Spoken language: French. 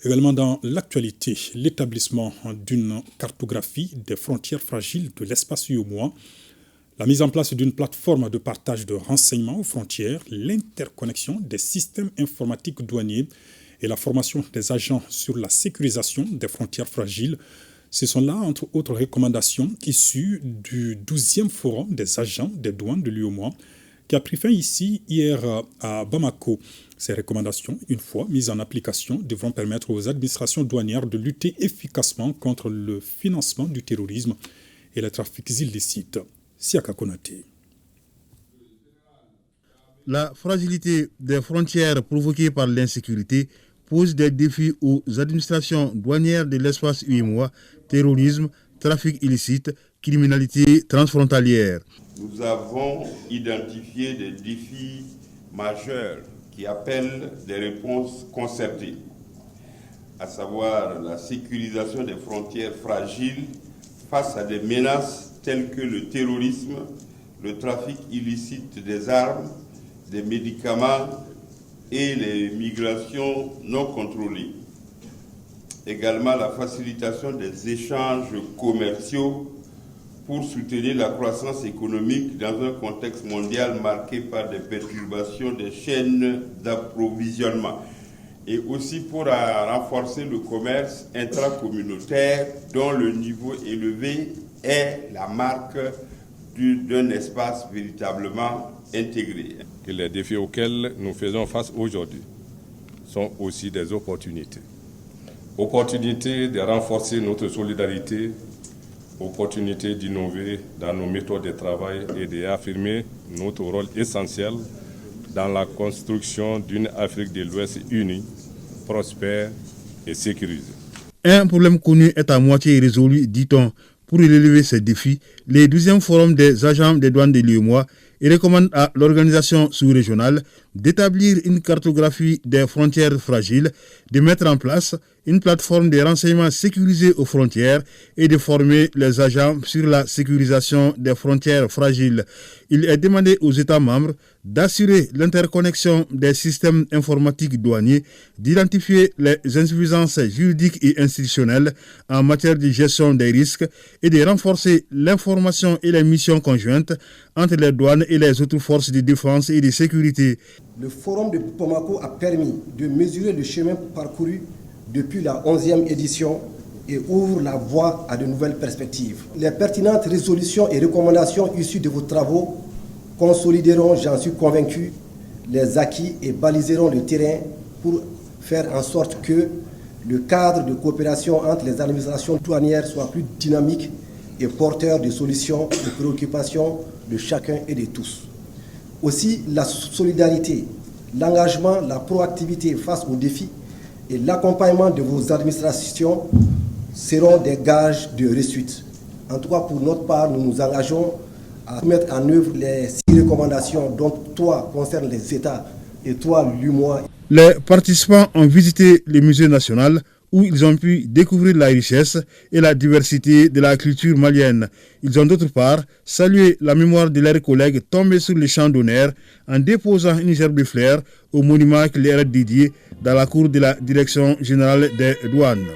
Également dans l'actualité, l'établissement d'une cartographie des frontières fragiles de l'espace UEMOA, la mise en place d'une plateforme de partage de renseignements aux frontières, l'interconnexion des systèmes informatiques douaniers et la formation des agents sur la sécurisation des frontières fragiles. Ce sont là, entre autres recommandations, issues du 12e forum des agents des douanes de l'UEMOA qui a pris fin ici hier à Bamako. Ces recommandations, une fois mises en application, devront permettre aux administrations douanières de lutter efficacement contre le financement du terrorisme et les trafics illicites. Siaka Konaté. La fragilité des frontières provoquée par l'insécurité pose des défis aux administrations douanières de l'espace UEMOA, terrorisme, trafic illicite, criminalité transfrontalière. Nous avons identifié des défis majeurs qui appellent des réponses concertées, à savoir la sécurisation des frontières fragiles face à des menaces telles que le terrorisme, le trafic illicite des armes, des médicaments et les migrations non contrôlées. Également la facilitation des échanges commerciaux pour soutenir la croissance économique dans un contexte mondial marqué par des perturbations des chaînes d'approvisionnement. Et aussi pour renforcer le commerce intracommunautaire dont le niveau élevé est la marque d'un espace véritablement intégré. Et les défis auxquels nous faisons face aujourd'hui sont aussi des opportunités. Opportunités de renforcer notre solidarité, opportunité d'innover dans nos méthodes de travail et d'affirmer notre rôle essentiel dans la construction d'une Afrique de l'Ouest unie, prospère et sécurisée. Un problème connu est à moitié résolu, dit-on. Pour relever ces défis, le 12e forum des agents des douanes de l'UEMOA recommande à l'organisation sous-régionale d'établir une cartographie des frontières fragiles, de mettre en place une plateforme de renseignements sécurisés aux frontières et de former les agents sur la sécurisation des frontières fragiles. Il est demandé aux États membres d'assurer l'interconnexion des systèmes informatiques douaniers, d'identifier les insuffisances juridiques et institutionnelles en matière de gestion des risques et de renforcer l'information et les missions conjointes entre les douanes et les autres forces de défense et de sécurité. Le forum de Bamako a permis de mesurer le chemin parcouru depuis la 11e édition et ouvre la voie à de nouvelles perspectives. Les pertinentes résolutions et recommandations issues de vos travaux consolideront, j'en suis convaincu, les acquis et baliseront le terrain pour faire en sorte que le cadre de coopération entre les administrations douanières soit plus dynamique et porteur de solutions aux préoccupations de chacun et de tous. Aussi, la solidarité, l'engagement, la proactivité face aux défis et l'accompagnement de vos administrations seront des gages de réussite. En tout cas, pour notre part, nous nous engageons à mettre en œuvre les 6 recommandations dont 3 concernent les États et 3 l'UEMOA. Les participants ont visité le musée national où ils ont pu découvrir la richesse et la diversité de la culture malienne. Ils ont d'autre part salué la mémoire de leurs collègues tombés sur le champ d'honneur en déposant une gerbe de fleurs au monument qui leur est dédié dans la cour de la Direction générale des douanes.